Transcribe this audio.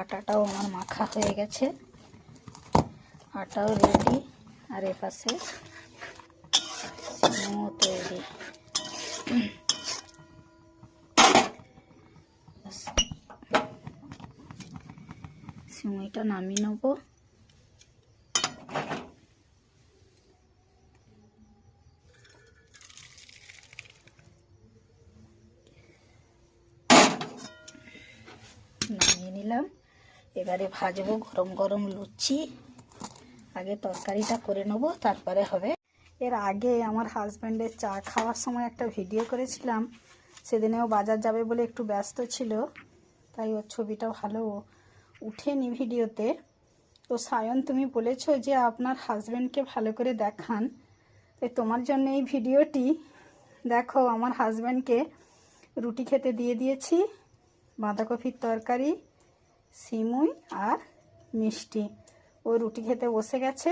আটাটাও আমার মাখা হয়ে গেছে, আটাও রেডি। আর এপাশে সিমও তৈরি। সিমইটা নামিয়ে নেব। নামিয়ে নিলাম। এবারে ভাজবো গরম গরম লুচি। আগে তরকারিটা করে নেবো, তারপরে হবে। এর আগে আমার হাজব্যান্ডের চা খাওয়ার সময় একটা ভিডিও করেছিলাম। সেদিনেও বাজার যাবে বলে একটু ব্যস্ত ছিল, তাই ওর ছবিটা ভালো উঠেনি ভিডিওতে। তো সায়ন, তুমি বলেছো যে আপনার হাজব্যান্ডকে ভালো করে দেখান, তাই তোমার জন্য এই ভিডিওটি। দেখো, আমার হাজব্যান্ডকে রুটি খেতে দিয়ে দিয়েছি, বাঁধাকপির তরকারি, সিমুই আর মিষ্টি। ও রুটি খেতে বসে গেছে।